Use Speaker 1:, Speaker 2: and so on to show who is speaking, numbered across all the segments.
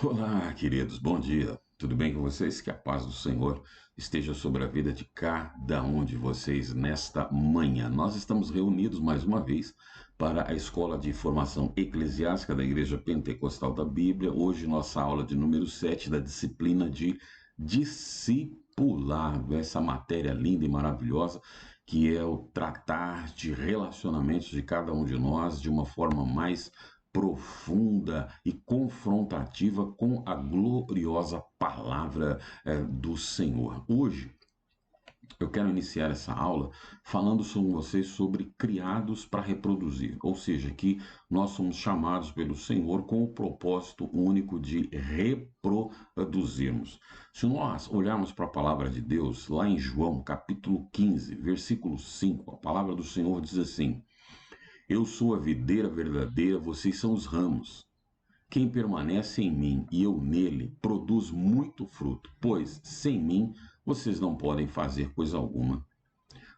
Speaker 1: Olá, queridos, bom dia. Tudo bem com vocês? Que a paz do Senhor esteja sobre a vida de cada um de vocês nesta manhã. Nós estamos reunidos mais uma vez para a Escola de Formação Eclesiástica da Igreja Pentecostal da Bíblia. Hoje, nossa aula de número 7 da disciplina de discipulado, essa matéria linda e maravilhosa que é o tratar de relacionamentos de cada um de nós de uma forma mais profunda e confrontativa com a gloriosa palavra do Senhor. Hoje eu quero iniciar essa aula falando com vocês sobre criados para reproduzir, ou seja, que nós somos chamados pelo Senhor com o propósito único de reproduzirmos. Se nós olharmos para a palavra de Deus, lá em João, capítulo 15, versículo 5, a palavra do Senhor diz assim: Eu sou a videira verdadeira, vocês são os ramos. Quem permanece em mim e eu nele, produz muito fruto, pois sem mim vocês não podem fazer coisa alguma.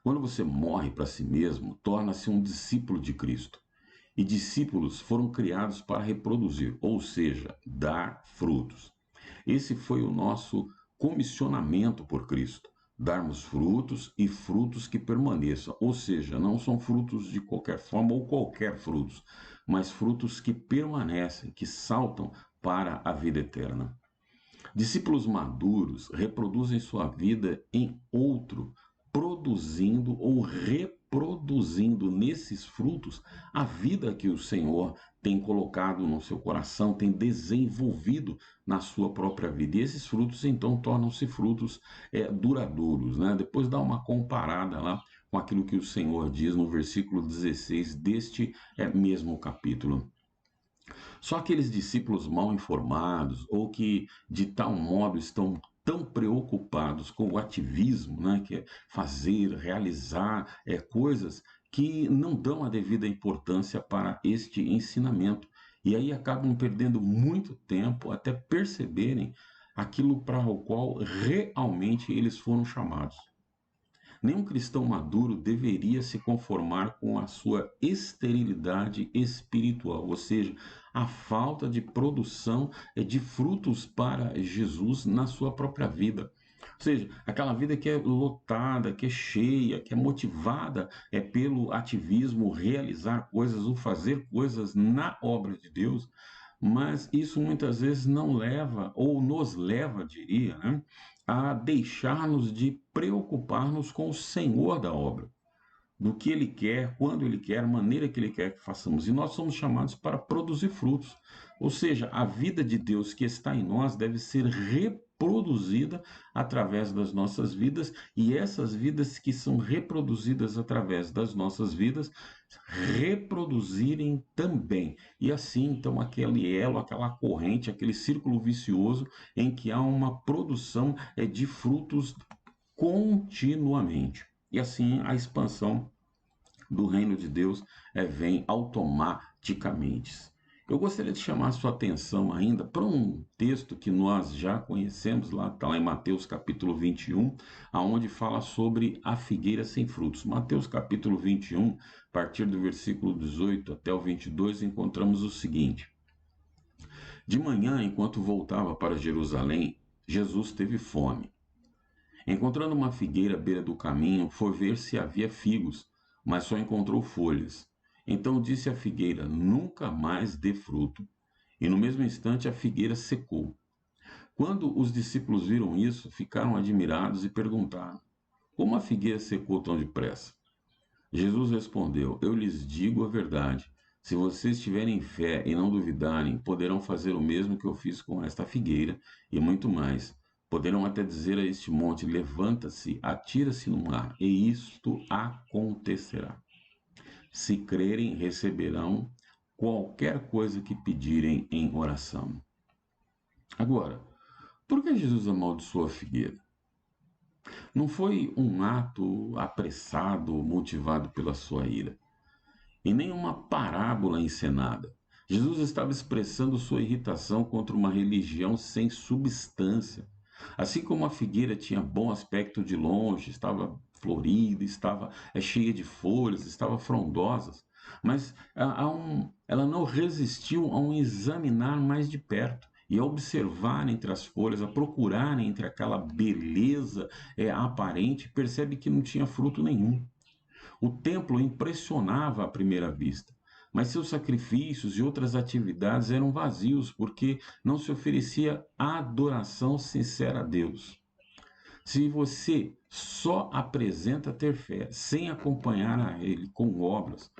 Speaker 1: Quando você morre para si mesmo, torna-se um discípulo de Cristo. E discípulos foram criados para reproduzir, ou seja, dar frutos. Esse foi o nosso comissionamento por Cristo. Darmos frutos e frutos que permaneçam, ou seja, não são frutos de qualquer forma ou qualquer frutos, mas frutos que permanecem, que saltam para a vida eterna. Discípulos maduros reproduzem sua vida em outro, produzindo ou reproduzindo nesses frutos a vida que o Senhor tem colocado no seu coração, tem desenvolvido na sua própria vida. E esses frutos, então, tornam-se frutos duradouros, né? Depois dá uma comparada lá com aquilo que o Senhor diz no versículo 16 deste mesmo capítulo. Só aqueles discípulos mal informados ou que de tal modo estão tão preocupados com o ativismo, né, que é fazer, realizar coisas que não dão a devida importância para este ensinamento. E aí acabam perdendo muito tempo até perceberem aquilo para o qual realmente eles foram chamados. Nenhum cristão maduro deveria se conformar com a sua esterilidade espiritual, ou seja, a falta de produção de frutos para Jesus na sua própria vida. Ou seja, aquela vida que é lotada, que é cheia, que é motivada pelo ativismo, realizar coisas ou fazer coisas na obra de Deus, mas isso muitas vezes não leva, ou nos leva, diria, né, a deixar-nos de preocupar-nos com o Senhor da obra, do que Ele quer, quando Ele quer, a maneira que Ele quer que façamos. E nós somos chamados para produzir frutos. Ou seja, a vida de Deus que está em nós deve ser reproduzida através das nossas vidas, e essas vidas que são reproduzidas através das nossas vidas, reproduzirem também. E assim, então, aquele elo, aquela corrente, aquele círculo vicioso em que há uma produção de frutos continuamente. E assim a expansão do reino de Deus vem automaticamente. Eu gostaria de chamar a sua atenção ainda para um texto que nós já conhecemos, lá está lá em Mateus capítulo 21, aonde fala sobre a figueira sem frutos. Mateus capítulo 21, a partir do versículo 18 até o 22, encontramos o seguinte: De manhã, enquanto voltava para Jerusalém, Jesus teve fome. Encontrando uma figueira à beira do caminho, foi ver se havia figos, mas só encontrou folhas. Então disse à figueira: Nunca mais dê fruto. E no mesmo instante a figueira secou. Quando os discípulos viram isso, ficaram admirados e perguntaram: Como a figueira secou tão depressa? Jesus respondeu: Eu lhes digo a verdade. Se vocês tiverem fé e não duvidarem, poderão fazer o mesmo que eu fiz com esta figueira e muito mais. Poderão até dizer a este monte: Levanta-se, atira-se no mar, e isto acontecerá. Se crerem, receberão qualquer coisa que pedirem em oração. Agora, por que Jesus amaldiçoou a figueira? Não foi um ato apressado, motivado pela sua ira, e nem uma parábola encenada. Jesus estava expressando sua irritação contra uma religião sem substância. Assim como a figueira tinha bom aspecto de longe, estava florida, estava cheia de folhas, estava frondosa, mas ela não resistiu a um examinar mais de perto. e a observar entre as folhas, a procurar entre aquela beleza aparente, percebe que não tinha fruto nenhum. O templo impressionava à primeira vista, mas seus sacrifícios e outras atividades eram vazios, porque não se oferecia adoração sincera a Deus. Se você só apresenta ter fé, sem acompanhar a Ele com obras,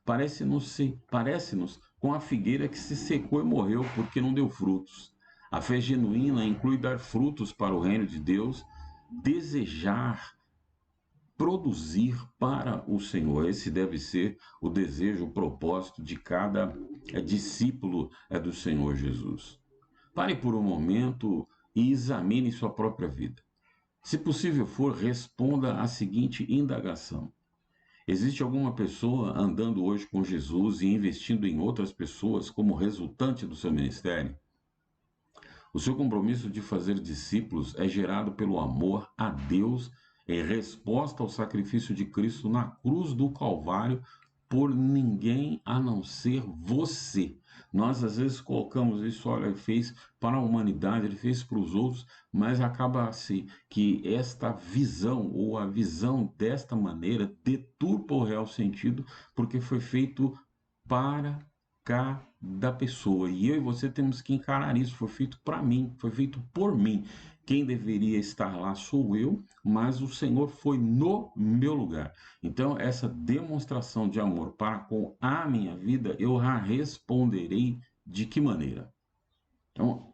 Speaker 1: parece-nos com a figueira que se secou e morreu porque não deu frutos. A fé genuína inclui dar frutos para o reino de Deus, desejar produzir para o Senhor. Esse deve ser o desejo, o propósito de cada discípulo do Senhor Jesus. Pare por um momento e examine sua própria vida. Se possível for, responda a seguinte indagação: existe alguma pessoa andando hoje com Jesus e investindo em outras pessoas como resultante do seu ministério? O seu compromisso de fazer discípulos é gerado pelo amor a Deus em resposta ao sacrifício de Cristo na cruz do Calvário por ninguém a não ser você. Nós às vezes colocamos isso, olha, ele fez para a humanidade, ele fez para os outros, mas acaba-se que esta visão ou a visão desta maneira deturpa o real sentido, porque foi feito para cada pessoa. E eu e você temos que encarar isso. Foi feito para mim, foi feito por mim. Quem deveria estar lá sou eu, mas o Senhor foi no meu lugar. Então, essa demonstração de amor para com a minha vida, eu já responderei de que maneira? Então,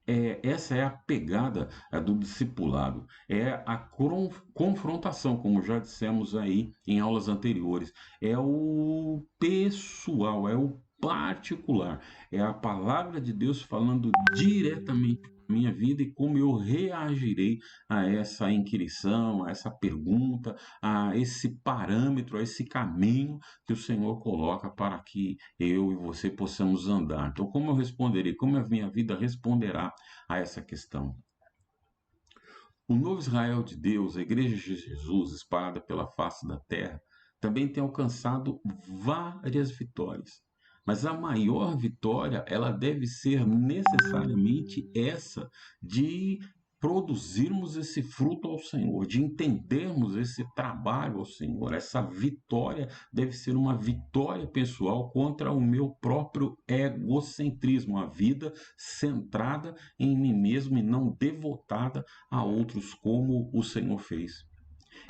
Speaker 1: essa é a pegada do discipulado, é a confrontação, como já dissemos aí em aulas anteriores, é o pessoal, é o particular, é a palavra de Deus falando diretamente à minha vida e como eu reagirei a essa inquirição, a essa pergunta, a esse parâmetro, a esse caminho que o Senhor coloca para que eu e você possamos andar. Então, como eu responderei? Como a minha vida responderá a essa questão? O novo Israel de Deus, a Igreja de Jesus, espalhada pela face da terra, também tem alcançado várias vitórias. Mas a maior vitória, ela deve ser necessariamente essa de produzirmos esse fruto ao Senhor, de entendermos esse trabalho ao Senhor. Essa vitória deve ser uma vitória pessoal contra o meu próprio egocentrismo, a vida centrada em mim mesmo e não devotada a outros como o Senhor fez.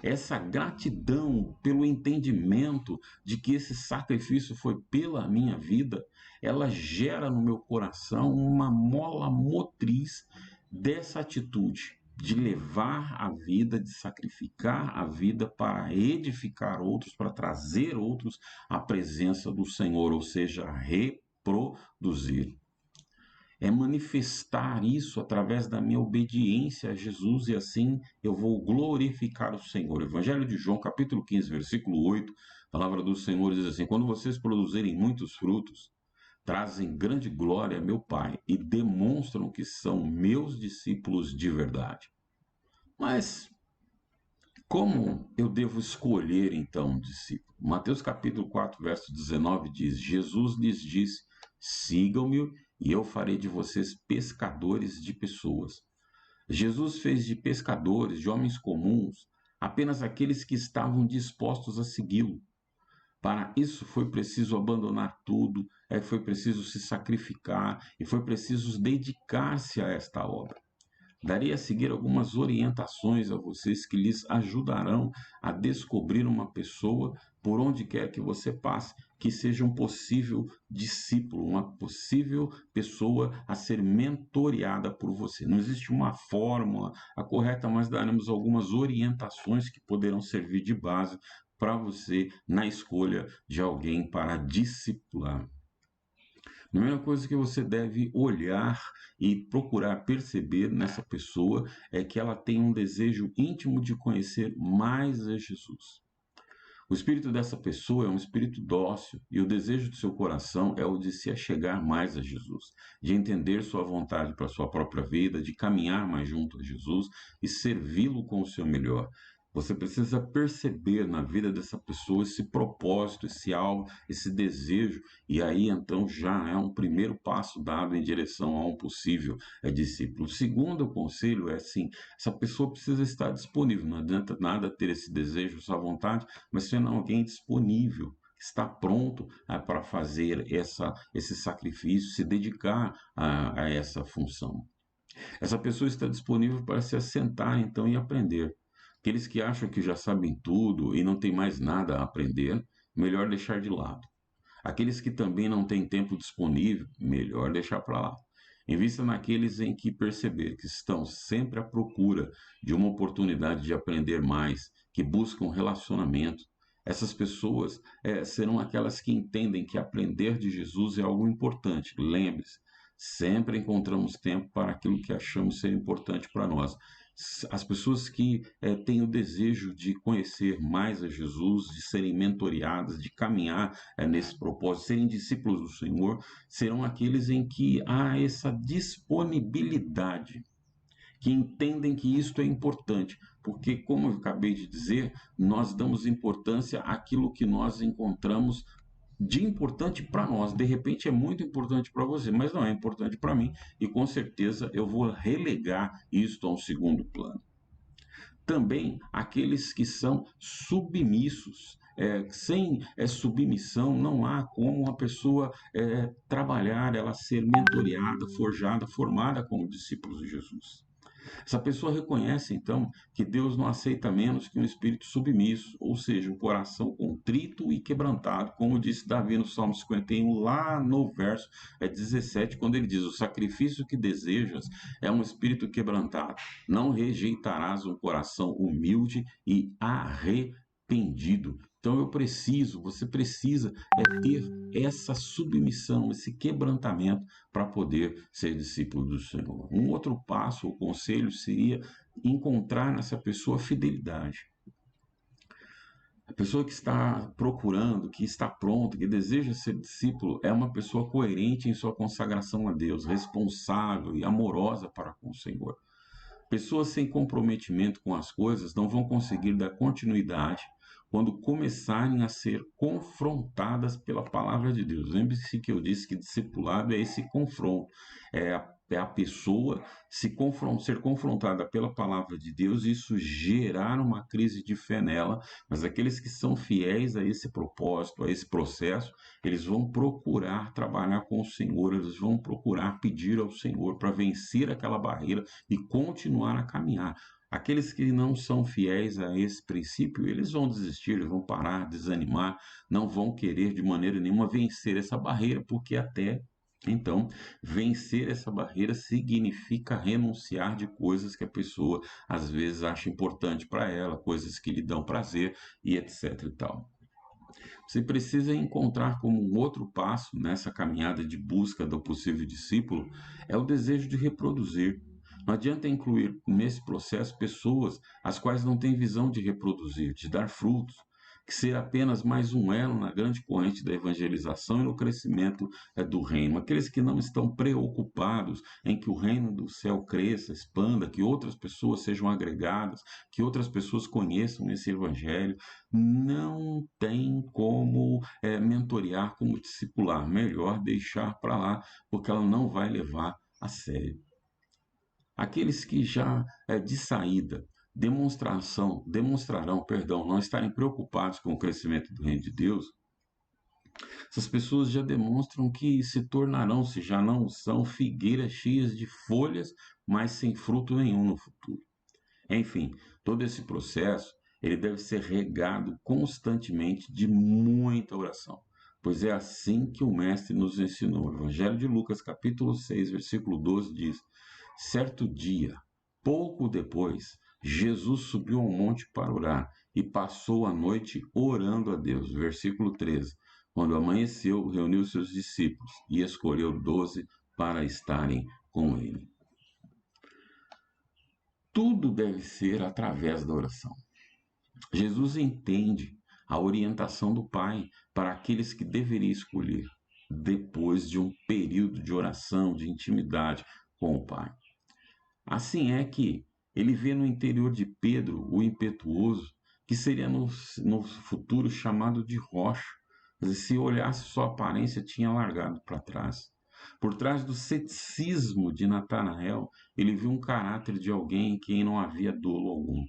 Speaker 1: Essa gratidão pelo entendimento de que esse sacrifício foi pela minha vida, ela gera no meu coração uma mola motriz dessa atitude de levar a vida, de sacrificar a vida para edificar outros, para trazer outros à presença do Senhor, ou seja, reproduzir. É manifestar isso através da minha obediência a Jesus e assim eu vou glorificar o Senhor. Evangelho de João, capítulo 15, versículo 8, a palavra do Senhor diz assim: quando vocês produzirem muitos frutos, trazem grande glória a meu Pai e demonstram que são meus discípulos de verdade. Mas como eu devo escolher então um discípulo? Mateus capítulo 4, verso 19 diz: Jesus lhes disse: sigam-me e eu farei de vocês pescadores de pessoas. Jesus fez de pescadores, de homens comuns, apenas aqueles que estavam dispostos a segui-lo. Para isso foi preciso abandonar tudo, foi preciso se sacrificar e foi preciso dedicar-se a esta obra. Darei a seguir algumas orientações a vocês que lhes ajudarão a descobrir uma pessoa por onde quer que você passe, que seja um possível discípulo, uma possível pessoa a ser mentoreada por você. Não existe uma fórmula correta, mas daremos algumas orientações que poderão servir de base para você na escolha de alguém para discipular. A primeira coisa que você deve olhar e procurar perceber nessa pessoa é que ela tem um desejo íntimo de conhecer mais a Jesus. O espírito dessa pessoa é um espírito dócil e o desejo do seu coração é o de se achegar mais a Jesus, de entender sua vontade para a sua própria vida, de caminhar mais junto a Jesus e servi-lo com o seu melhor. Você precisa perceber na vida dessa pessoa esse propósito, esse alvo, esse desejo, e aí então já é um primeiro passo dado em direção a um possível discípulo. O segundo conselho é assim: essa pessoa precisa estar disponível, não adianta nada ter esse desejo, essa vontade, mas sendo alguém disponível, está pronto para fazer esse sacrifício, se dedicar a essa função. Essa pessoa está disponível para se assentar então e aprender. Aqueles que acham que já sabem tudo e não têm mais nada a aprender, melhor deixar de lado. Aqueles que também não têm tempo disponível, melhor deixar para lá. Invista naqueles em que perceber que estão sempre à procura de uma oportunidade de aprender mais, que buscam relacionamento. Essas pessoas serão aquelas que entendem que aprender de Jesus é algo importante. Lembre-se, sempre encontramos tempo para aquilo que achamos ser importante para nós. As pessoas que têm o desejo de conhecer mais a Jesus, de serem mentoriadas, de caminhar nesse propósito, serem discípulos do Senhor, serão aqueles em que há essa disponibilidade, que entendem que isto é importante, porque, como eu acabei de dizer, nós damos importância àquilo que nós encontramos de importante para nós. De repente é muito importante para você, mas não é importante para mim, e com certeza eu vou relegar isto a um segundo plano. Também aqueles que são submissos. Sem submissão, não há como uma pessoa trabalhar, ela ser mentoreada, forjada, formada como discípulos de Jesus. Essa pessoa reconhece, então, que Deus não aceita menos que um espírito submisso, ou seja, um coração contrito e quebrantado, como disse Davi no Salmo 51, lá no verso 17, quando ele diz: o sacrifício que desejas é um espírito quebrantado, não rejeitarás um coração humilde e arrependido. Então você precisa ter essa submissão, esse quebrantamento para poder ser discípulo do Senhor. Um outro passo, o conselho seria encontrar nessa pessoa fidelidade. A pessoa que está procurando, que está pronta, que deseja ser discípulo, é uma pessoa coerente em sua consagração a Deus, responsável e amorosa para com o Senhor. Pessoas sem comprometimento com as coisas não vão conseguir dar continuidade quando começarem a ser confrontadas pela palavra de Deus. Lembre-se que eu disse que discipulado é esse confronto, é a pessoa ser confrontada pela palavra de Deus e isso gerar uma crise de fé nela, mas aqueles que são fiéis a esse propósito, a esse processo, eles vão procurar trabalhar com o Senhor, eles vão procurar pedir ao Senhor para vencer aquela barreira e continuar a caminhar. Aqueles que não são fiéis a esse princípio, eles vão desistir, eles vão parar, desanimar, não vão querer de maneira nenhuma vencer essa barreira, porque até então, vencer essa barreira significa renunciar de coisas que a pessoa às vezes acha importante para ela, coisas que lhe dão prazer e etc e tal. Você precisa encontrar como um outro passo nessa caminhada de busca do possível discípulo é o desejo de reproduzir. Não adianta incluir nesse processo pessoas as quais não têm visão de reproduzir, de dar frutos, que ser apenas mais um elo na grande corrente da evangelização e no crescimento do reino. Aqueles que não estão preocupados em que o reino do céu cresça, expanda, que outras pessoas sejam agregadas, que outras pessoas conheçam esse evangelho, não tem como mentorear, como discipular. Melhor deixar para lá, porque ela não vai levar a sério. Aqueles que já de saída demonstrarão, não estarem preocupados com o crescimento do reino de Deus, essas pessoas já demonstram que se tornarão, se já não são, figueiras cheias de folhas, mas sem fruto nenhum no futuro. Enfim, todo esse processo, ele deve ser regado constantemente de muita oração, pois é assim que o Mestre nos ensinou. O Evangelho de Lucas, capítulo 6, versículo 12 diz: certo dia, pouco depois, Jesus subiu ao monte para orar e passou a noite orando a Deus. Versículo 13. Quando amanheceu, reuniu seus discípulos e escolheu 12 para estarem com ele. Tudo deve ser através da oração. Jesus entende a orientação do Pai para aqueles que deveria escolher depois de um período de oração, de intimidade com o Pai. Assim é que Ele vê no interior de Pedro o impetuoso, que seria no futuro chamado de rocha. Quer dizer, se olhasse sua aparência, tinha largado para trás. Por trás do ceticismo de Natanael, ele viu um caráter de alguém em quem não havia dolo algum.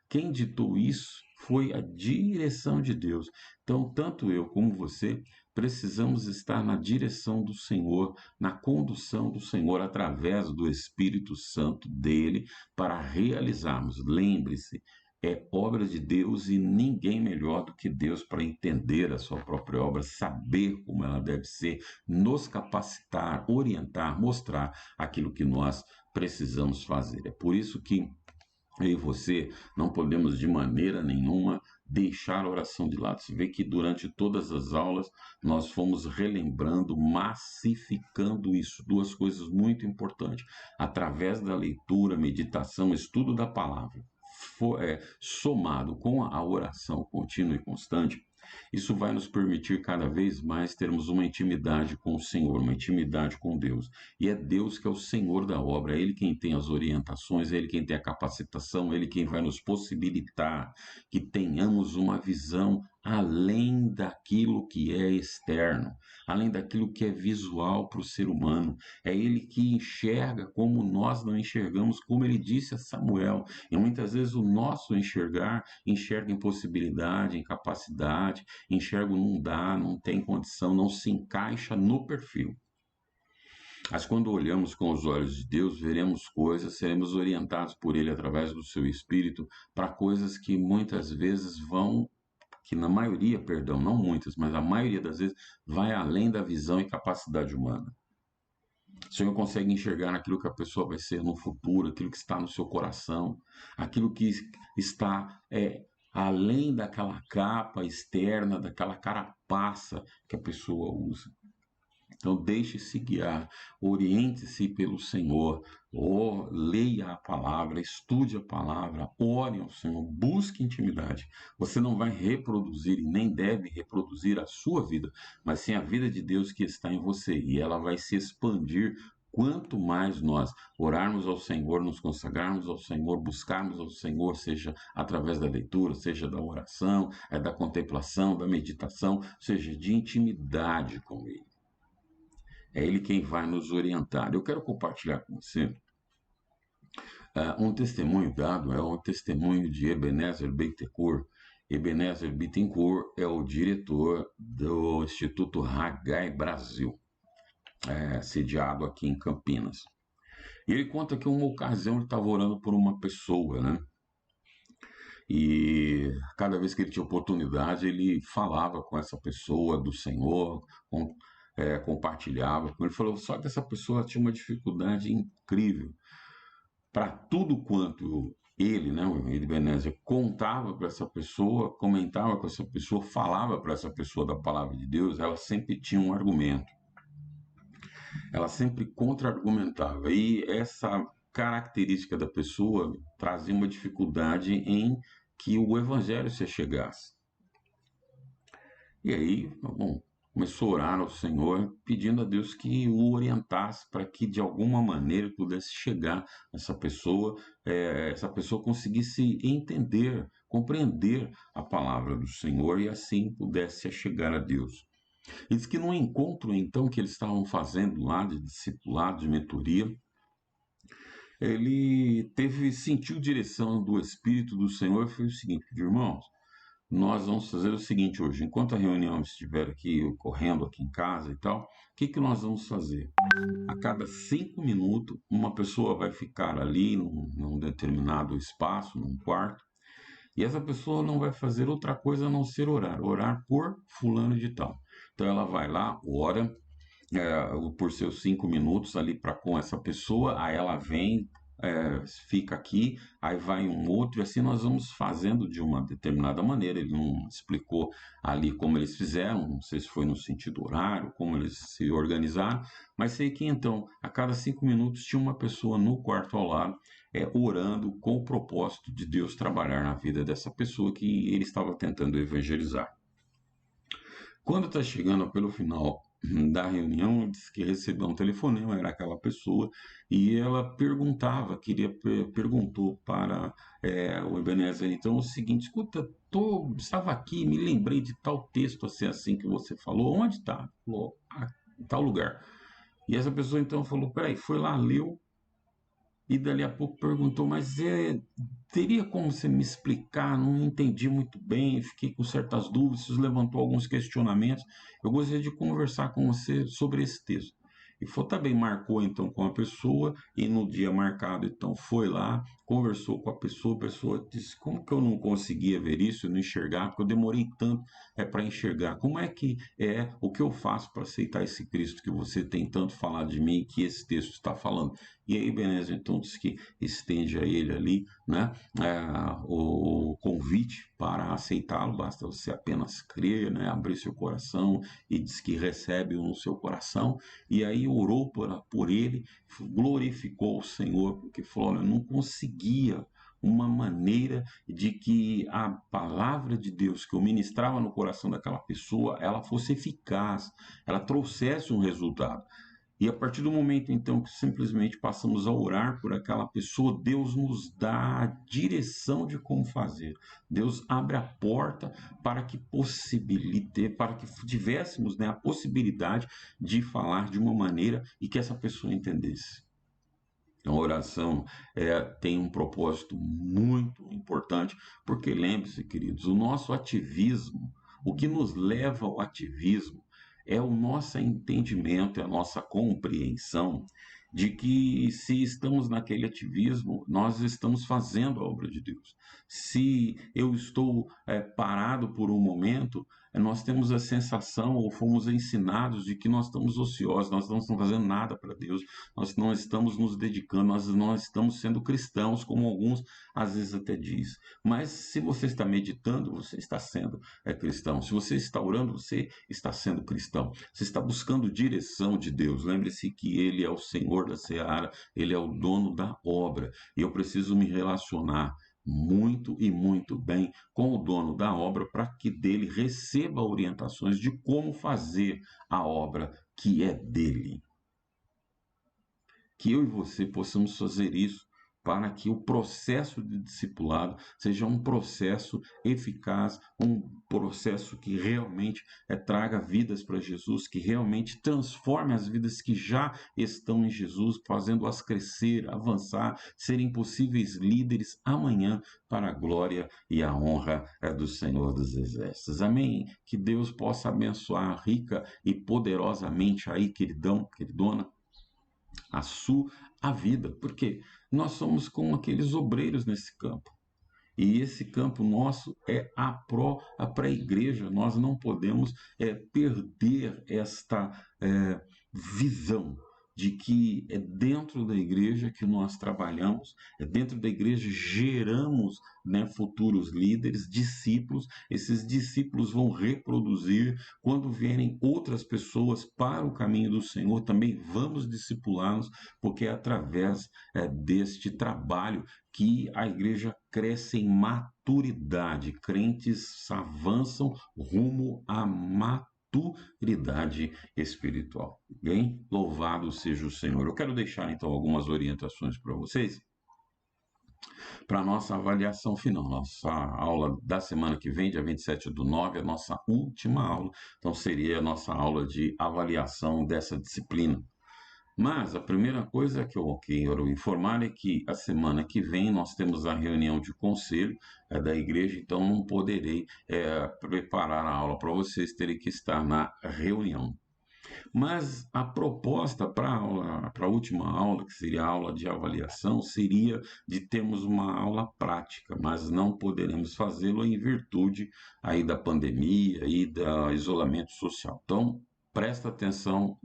Speaker 1: Quem ditou isso foi a direção de Deus. Então, tanto eu como você precisamos estar na direção do Senhor, na condução do Senhor, através do Espírito Santo dele, para realizarmos. Lembre-se, é obra de Deus e ninguém melhor do que Deus para entender a sua própria obra, saber como ela deve ser, nos capacitar, orientar, mostrar aquilo que nós precisamos fazer. É por isso que eu e você não podemos de maneira nenhuma deixar a oração de lado. Você vê que durante todas as aulas nós fomos relembrando, massificando isso. Duas coisas muito importantes. Através da leitura, meditação, estudo da palavra, somado com a oração contínua e constante, isso vai nos permitir cada vez mais termos uma intimidade com o Senhor, uma intimidade com Deus. E é Deus que é o Senhor da obra, é Ele quem tem as orientações, é Ele quem tem a capacitação, é Ele quem vai nos possibilitar que tenhamos uma visão além daquilo que é externo, além daquilo que é visual para o ser humano. É Ele que enxerga como nós não enxergamos, como Ele disse a Samuel. E muitas vezes o nosso enxergar enxerga impossibilidade, incapacidade, enxerga não dá, não tem condição, não se encaixa no perfil. Mas quando olhamos com os olhos de Deus, veremos coisas, seremos orientados por Ele através do seu Espírito para coisas que muitas vezes vão, que na maioria, perdão, não muitas, mas a maioria das vezes vai além da visão e capacidade humana. O Senhor consegue enxergar naquilo que a pessoa vai ser no futuro, aquilo que está no seu coração, aquilo que está além daquela capa externa, daquela carapaça que a pessoa usa. Então, deixe-se guiar, oriente-se pelo Senhor, leia a palavra, estude a palavra, ore ao Senhor, busque intimidade. Você não vai reproduzir e nem deve reproduzir a sua vida, mas sim a vida de Deus que está em você, e ela vai se expandir. Quanto mais nós orarmos ao Senhor, nos consagrarmos ao Senhor, buscarmos ao Senhor, seja através da leitura, seja da oração, da contemplação, da meditação, seja de intimidade com Ele. É Ele quem vai nos orientar. Eu quero compartilhar com você um testemunho dado, é o testemunho de Ebenezer Bittencourt. Ebenezer Bittencourt é o diretor do Instituto Haggai Brasil, sediado aqui em Campinas. E ele conta que uma ocasião ele estava orando por uma pessoa, né? E cada vez que ele tinha oportunidade, ele falava com essa pessoa do Senhor, compartilhava. Ele falou só que essa pessoa tinha uma dificuldade incrível. Para tudo quanto ele, né, o Ebenezer, contava para essa pessoa, comentava com essa pessoa, falava para essa pessoa da palavra de Deus, ela sempre tinha um argumento. Ela sempre contra-argumentava. E essa característica da pessoa trazia uma dificuldade em que o evangelho se chegasse. E aí, bom, começou a orar ao Senhor, pedindo a Deus que o orientasse para que de alguma maneira pudesse chegar essa pessoa conseguisse entender, compreender a palavra do Senhor e assim pudesse chegar a Deus. Ele diz que no encontro então que eles estavam fazendo lá de discipulado, de mentoria, ele sentiu direção do Espírito do Senhor e foi o seguinte: irmãos, nós vamos fazer o seguinte hoje, enquanto a reunião estiver aqui ocorrendo aqui em casa e tal, o que nós vamos fazer? A cada 5 minutos, uma pessoa vai ficar ali num determinado espaço, num quarto, e essa pessoa não vai fazer outra coisa a não ser orar por fulano de tal. Então ela vai lá, ora por seus 5 minutos ali com essa pessoa, aí ela vem, fica aqui, aí vai um outro, e assim nós vamos fazendo de uma determinada maneira. Ele não explicou ali como eles fizeram, não sei se foi no sentido horário, como eles se organizaram, mas sei que então, a cada 5 minutos tinha uma pessoa no quarto ao lado, orando com o propósito de Deus trabalhar na vida dessa pessoa que ele estava tentando evangelizar. Quando está chegando pelo final da reunião disse que recebeu um telefonema, era aquela pessoa, e ela perguntava, perguntou para o Ebenezer, então, o seguinte, escuta, estava aqui, me lembrei de tal texto assim que você falou, onde está? Falou, em tal lugar. E essa pessoa então falou, peraí, foi lá, leu, e dali a pouco perguntou, mas teria como você me explicar? Não entendi muito bem, fiquei com certas dúvidas, isso levantou alguns questionamentos. Eu gostaria de conversar com você sobre esse texto. E foi também marcou então com a pessoa, e no dia marcado, então foi lá, conversou com a pessoa disse: como que eu não conseguia ver isso, não enxergar, porque eu demorei tanto para enxergar. Como é que o que eu faço para aceitar esse Cristo que você tem tanto falado de mim, que esse texto está falando? E aí Benézio então diz que estende a ele ali, né, o convite para aceitá-lo, basta você apenas crer, né, abrir seu coração, e diz que recebe-o no seu coração, e aí orou por ele, glorificou o Senhor, porque falou, olha, eu não conseguia uma maneira de que a palavra de Deus que eu ministrava no coração daquela pessoa, ela fosse eficaz, ela trouxesse um resultado. E a partir do momento, então, que simplesmente passamos a orar por aquela pessoa, Deus nos dá a direção de como fazer. Deus abre a porta para que possibilite, para que tivéssemos, né, a possibilidade de falar de uma maneira e que essa pessoa entendesse. Então, a oração tem um propósito muito importante, porque lembre-se, queridos, o nosso ativismo, o que nos leva ao ativismo, é o nosso entendimento, é a nossa compreensão de que se estamos naquele ativismo, nós estamos fazendo a obra de Deus. Se eu estou parado por um momento, nós temos a sensação, ou fomos ensinados, de que nós estamos ociosos, nós não estamos fazendo nada para Deus, nós não estamos nos dedicando, nós não estamos sendo cristãos, como alguns às vezes até diz. Mas se você está meditando, você está sendo cristão. Se você está orando, você está sendo cristão. Você está buscando direção de Deus. Lembre-se que Ele é o Senhor da seara, Ele é o dono da obra. E eu preciso me relacionar muito e muito bem com o dono da obra para que dele receba orientações de como fazer a obra que é dele. Que eu e você possamos fazer isso para que o processo de discipulado seja um processo eficaz, um processo que realmente traga vidas para Jesus, que realmente transforme as vidas que já estão em Jesus, fazendo-as crescer, avançar, serem possíveis líderes amanhã para a glória e a honra do Senhor dos Exércitos. Amém? Que Deus possa abençoar rica e poderosamente aí, queridão, queridona, a vida, porque nós somos como aqueles obreiros nesse campo. E esse campo nosso é para a igreja. Nós não podemos perder esta visão de que é dentro da igreja que nós trabalhamos, é dentro da igreja geramos, né, futuros líderes, discípulos. Esses discípulos vão reproduzir quando vierem outras pessoas para o caminho do Senhor. Também vamos discipulá-los, porque é através deste trabalho que a igreja cresce em maturidade, crentes avançam rumo à maturidade espiritual. Bem, louvado seja o Senhor. Eu quero deixar então algumas orientações para vocês para a nossa avaliação final, nossa aula da semana que vem, dia 27/9, a nossa última aula, então seria a nossa aula de avaliação dessa disciplina. Mas a primeira coisa que eu quero informar é que a semana que vem nós temos a reunião de conselho da igreja, então não poderei preparar a aula para vocês, terem que estar na reunião. Mas a proposta para a última aula, que seria a aula de avaliação, seria de termos uma aula prática, mas não poderemos fazê-lo em virtude aí da pandemia e do isolamento social. Então, presta atenção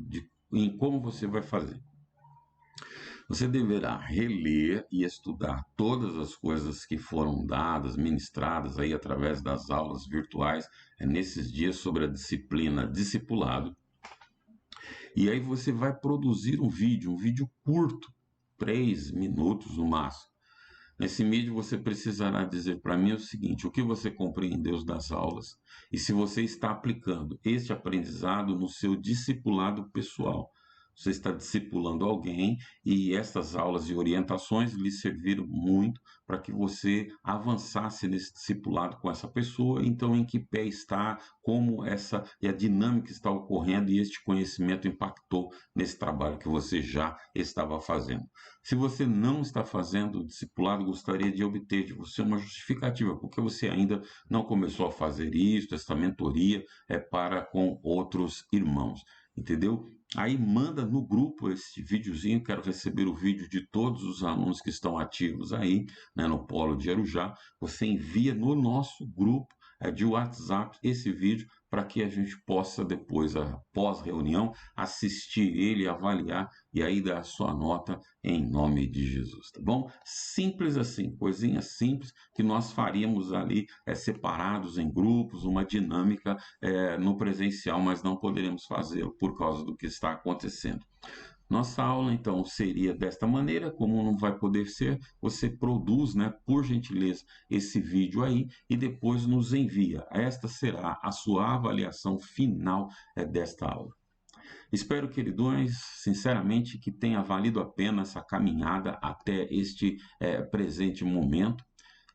Speaker 1: em como você vai fazer. Você deverá reler e estudar todas as coisas que foram dadas, ministradas aí através das aulas virtuais nesses dias sobre a disciplina discipulado. E aí você vai produzir um vídeo curto, 3 minutos no máximo, Nesse vídeo você precisará dizer para mim o seguinte: o que você compreendeu das aulas e se você está aplicando este aprendizado no seu discipulado pessoal. Você está discipulando alguém e essas aulas e orientações lhe serviram muito para que você avançasse nesse discipulado com essa pessoa. Então, em que pé está, como essa e a dinâmica está ocorrendo e este conhecimento impactou nesse trabalho que você já estava fazendo. Se você não está fazendo o discipulado, gostaria de obter de você uma justificativa, porque você ainda não começou a fazer isso, essa mentoria é para com outros irmãos, entendeu? Aí manda no grupo esse videozinho, quero receber o vídeo de todos os alunos que estão ativos aí, né, no Polo de Arujá. Você envia no nosso grupo de WhatsApp esse vídeo para que a gente possa depois, após reunião, assistir ele, avaliar e aí dar a sua nota em nome de Jesus, tá bom? Simples assim, coisinha simples que nós faríamos ali separados em grupos, uma dinâmica no presencial, mas não poderemos fazê-lo por causa do que está acontecendo. Nossa aula, então, seria desta maneira, como não vai poder ser, você produz, né, por gentileza, esse vídeo aí e depois nos envia. Esta será a sua avaliação final desta aula. Espero, queridões, sinceramente, que tenha valido a pena essa caminhada até este presente momento,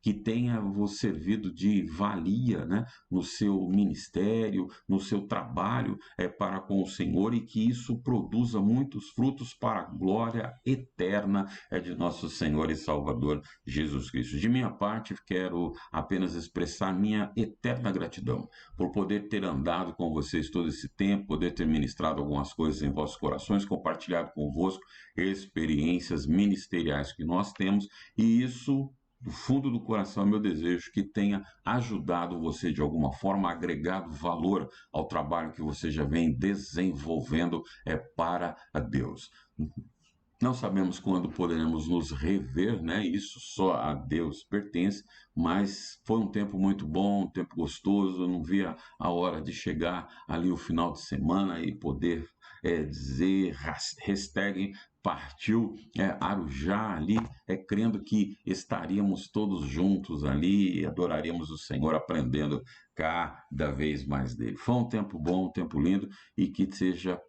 Speaker 1: que tenha vos servido de valia, né, no seu ministério, no seu trabalho para com o Senhor e que isso produza muitos frutos para a glória eterna de nosso Senhor e Salvador Jesus Cristo. De minha parte, quero apenas expressar minha eterna gratidão por poder ter andado com vocês todo esse tempo, poder ter ministrado algumas coisas em vossos corações, compartilhado convosco experiências ministeriais que nós temos, e isso do fundo do coração é meu desejo que tenha ajudado você de alguma forma, agregado valor ao trabalho que você já vem desenvolvendo para Deus. Não sabemos quando poderemos nos rever, né? Isso só a Deus pertence, mas foi um tempo muito bom, um tempo gostoso. Eu não via a hora de chegar ali o final de semana e poder dizer hashtag partiu Arujá ali, crendo que estaríamos todos juntos ali e adoraríamos o Senhor aprendendo cada vez mais dele. Foi um tempo bom, um tempo lindo e que seja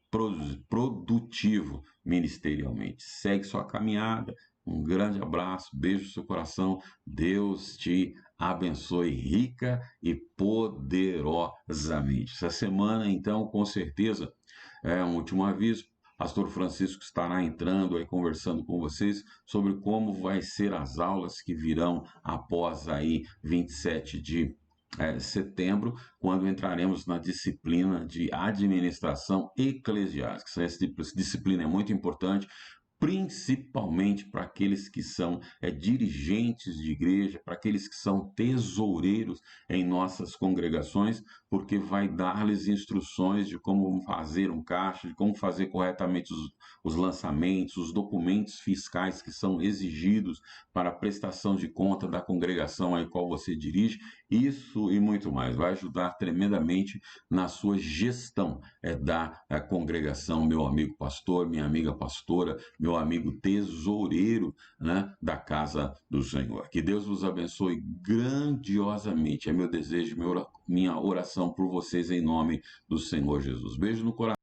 Speaker 1: produtivo ministerialmente. Segue sua caminhada. Um grande abraço, beijo no seu coração. Deus te abençoe rica e poderosamente. Essa semana, então, com certeza, um último aviso. Pastor Francisco estará entrando aí conversando com vocês sobre como vai ser as aulas que virão após aí 27 de setembro, quando entraremos na disciplina de administração eclesiástica. Essa disciplina é muito importante, principalmente para aqueles que são dirigentes de igreja, para aqueles que são tesoureiros em nossas congregações, porque vai dar-lhes instruções de como fazer um caixa, de como fazer corretamente os lançamentos, os documentos fiscais que são exigidos para a prestação de conta da congregação a qual você dirige, isso e muito mais. Vai ajudar tremendamente na sua gestão da congregação, meu amigo pastor, minha amiga pastora, meu amigo tesoureiro, né, da casa do Senhor. Que Deus vos abençoe grandiosamente. É meu desejo, minha oração por vocês em nome do Senhor Jesus. Beijo no coração.